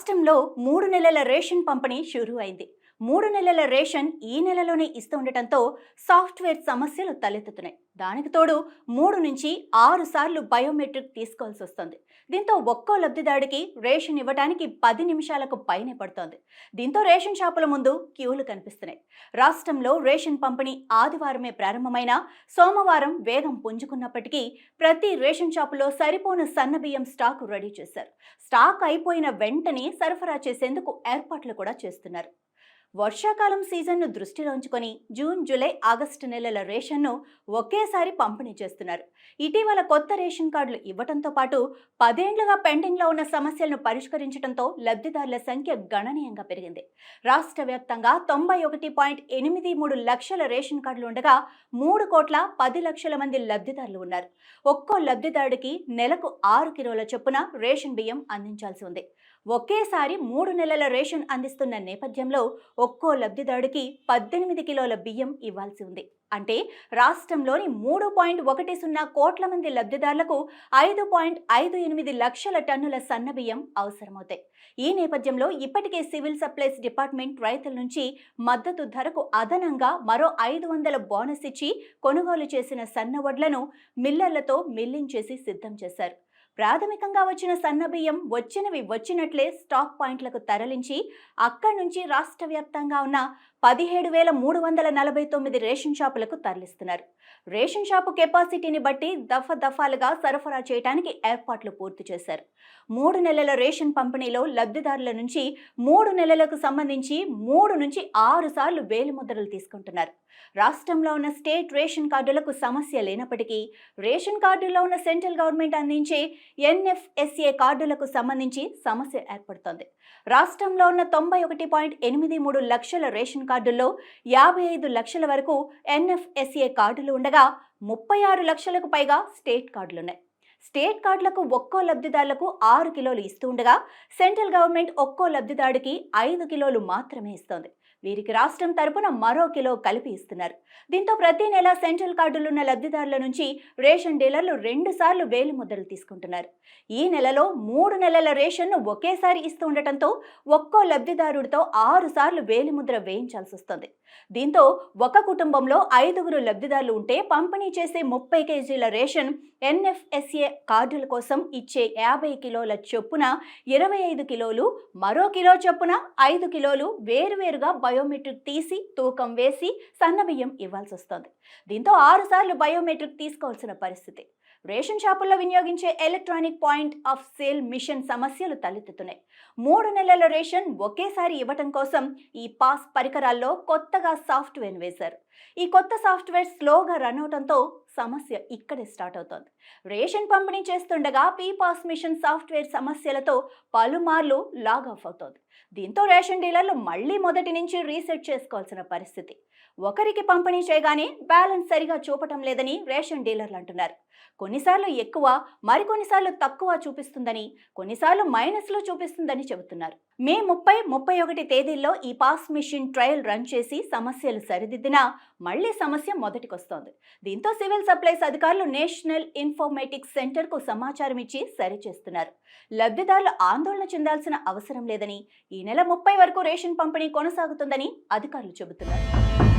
రాష్ట్రంలో 3 నెలల రేషన్ పంపిణీ షురూ అయింది. 3 నెలల రేషన్ ఈ నెలలోనే ఇస్తూ ఉండటంతో సాఫ్ట్వేర్ సమస్యలు తలెత్తుతున్నాయి. దానికి తోడు 3 నుంచి 6 సార్లు బయోమెట్రిక్ తీసుకోవాల్సి వస్తుంది. దీంతో ఒక్కో లబ్ధిదారుడికి రేషన్ ఇవ్వడానికి 10 నిమిషాలకు పైనే పడుతోంది. దీంతో రేషన్ షాపుల ముందు క్యూలు కనిపిస్తున్నాయి. రాష్ట్రంలో రేషన్ పంపిణీ ఆదివారమే ప్రారంభమైన సోమవారం వేగం పుంజుకున్నప్పటికీ ప్రతి రేషన్ షాపులో సరిపోను సన్నబియ్యం స్టాక్ రెడీ చేశారు. స్టాక్ అయిపోయిన వెంటనే సరఫరా చేసేందుకు ఏర్పాట్లు కూడా చేస్తున్నారు. వర్షాకాలం సీజన్ను దృష్టిలో ఉంచుకొని జూన్, జూలై, ఆగస్టు నెలల రేషన్ను ఒకేసారి పంపిణీ చేస్తున్నారు. ఇటీవల కొత్త రేషన్ కార్డులు ఇవ్వడంతో పాటు 10 ఏళ్లుగా పెండింగ్లో ఉన్న సమస్యలను పరిష్కరించడంతో లబ్ధిదారుల సంఖ్య గణనీయంగా పెరిగింది. రాష్ట్ర వ్యాప్తంగా 91.83 లక్షల రేషన్ కార్డులు ఉండగా 3,10,00,000 మంది లబ్ధిదారులు ఉన్నారు. ఒక్కో లబ్ధిదారుడికి నెలకు 6 కిలోల చొప్పున రేషన్ బియ్యం అందించాల్సి ఉంది. ఒకేసారి 3 నెలల రేషన్ అందిస్తున్న నేపథ్యంలో ఒక్కో లబ్ధిదారుడికి 18 కిలోల బియ్యం ఇవ్వాల్సి ఉంది. అంటే రాష్ట్రంలోని 3.10 కోట్ల మంది లబ్ధిదారులకు 5.58 లక్షల టన్నుల సన్నబియ్యం అవసరమవుతాయి. ఈ నేపథ్యంలో ఇప్పటికే సివిల్ సప్లైస్ డిపార్ట్మెంట్ రైతుల నుంచి మద్దతు ధరకు అదనంగా మరో 500 బోనస్ ఇచ్చి కొనుగోలు చేసిన సన్నవడ్లను మిల్లర్లతో మిల్లింగ్ చేసి సిద్ధం చేశారు. ప్రాథమికంగా వచ్చిన సన్నబియ్యం వచ్చినట్లే స్టాక్ పాయింట్లకు తరలించి అక్కడి నుంచి రాష్ట్ర వ్యాప్తంగా ఉన్న 17,349 రేషన్ షాపులకు తరలిస్తున్నారు. రేషన్ షాపు కెపాసిటీని బట్టి దఫాలుగా సరఫరా చేయడానికి ఏర్పాట్లు పూర్తి చేశారు. 3 నెలల రేషన్ పంపిణీలో లబ్ధిదారుల నుంచి 3 నెలలకు సంబంధించి 3 నుంచి 6 సార్లు వేలిముద్రలు తీసుకుంటున్నారు. రాష్ట్రంలో ఉన్న స్టేట్ రేషన్ కార్డులకు సమస్య లేనప్పటికీ రేషన్ కార్డుల్లో ఉన్న సెంట్రల్ గవర్నమెంట్ అందించే NFSA కార్డులకు సంబంధించి సమస్య ఏర్పడుతోంది. రాష్ట్రంలో ఉన్న 91.83 లక్షల రేషన్ కార్డుల్లో 55 లక్షల వరకు NFSA కార్డులు ఉండగా 36 లక్షలకు పైగా స్టేట్ కార్డులున్నాయి. స్టేట్ కార్డులకు ఒక్కో లబ్ధిదారులకు 6 కిలోలు ఇస్తూ ఉండగా సెంట్రల్ గవర్నమెంట్ ఒక్కో లబ్ధిదారుడికి 5 కిలోలు మాత్రమే ఇస్తోంది. వీరికి రాష్ట్రం తరపున మరో కిలో కలిపి ఇస్తున్నారు. దీంతో ప్రతి నెల సెంట్రల్ కార్డులున్న లబ్ధిదారుల నుంచి రేషన్ డీలర్లు 2 సార్లు వేలిముద్రలు తీసుకుంటున్నారు. ఈ నెలలో 3 నెలల రేషన్ను ఒకేసారి ఇస్తూ ఉండటంతో ఒక్కో లబ్ధిదారుడితో 6 సార్లు వేలిముద్ర వేయించాల్సి వస్తుంది. దీంతో ఒక కుటుంబంలో 5గురు లబ్ధిదారులు ఉంటే పంపిణీ చేసే 30 కేజీల రేషన్ NFSA కార్డుల కోసం ఇచ్చే 50 కిలోల చొప్పున 25 కిలోలు, మరో కిలో చొప్పున 5 కిలోలు వేరువేరుగా బయోమెట్రిక్ తీసి తూకం వేసి సన్నబియ్యం ఇవ్వాల్సి వస్తుంది. దీంతో 6 సార్లు బయోమెట్రిక్ తీసుకోవాల్సిన పరిస్థితి. రేషన్ షాపుల్లో వినియోగించే electronic point of sale machine సమస్యలు తలెత్తుతున్నాయి. 3 నెలల రేషన్ ఒకేసారి ఇవ్వటం కోసం ఈ పాస్ పరికరాల్లో కొత్తగా సాఫ్ట్వేర్ వేశారు. ఈ కొత్త సాఫ్ట్వేర్ స్లోగా రన్ అవడంతో సమస్య ఇక్కడే స్టార్ట్ అవుతోంది. రేషన్ పంపిణీ చేస్తుండగా పాస్ మిషన్ సాఫ్ట్వేర్ సమస్యలతో పలుమార్లు లాగ్ ఆఫ్ అవుతోంది. దీంతో రేషన్ డీలర్లు మళ్లీ మొదటి నుంచి రీసెట్ చేసుకోవాల్సిన పరిస్థితి. ఒకరికి పంపిణీ చేయగానే బ్యాలెన్స్ సరిగా చూపటం లేదని రేషన్ డీలర్లు అంటున్నారు. కొన్నిసార్లు ఎక్కువ, మరికొన్నిసార్లు తక్కువ చూపిస్తుందని, కొన్నిసార్లు మైనస్లో చూపిస్తుందని చెబుతున్నారు. మే 30, 31 తేదీల్లో ఈ పాస్ మిషన్ ట్రయల్ రన్ చేసి సమస్యలు సరిదిద్దినా మళ్లీ సమస్య మొదటికొస్తోంది. దీంతో సివిల్ సప్లైస్ అధికారులు నేషనల్ ఇన్ఫర్మేటిక్స్ సెంటర్కు సమాచారం ఇచ్చి సరిచేస్తున్నారు. లబ్ధిదారులు ఆందోళన చెందాల్సిన అవసరం లేదని, ఈ నెల 30 వరకు రేషన్ పంపిణీ కొనసాగుతుందని అధికారులు చెబుతున్నారు.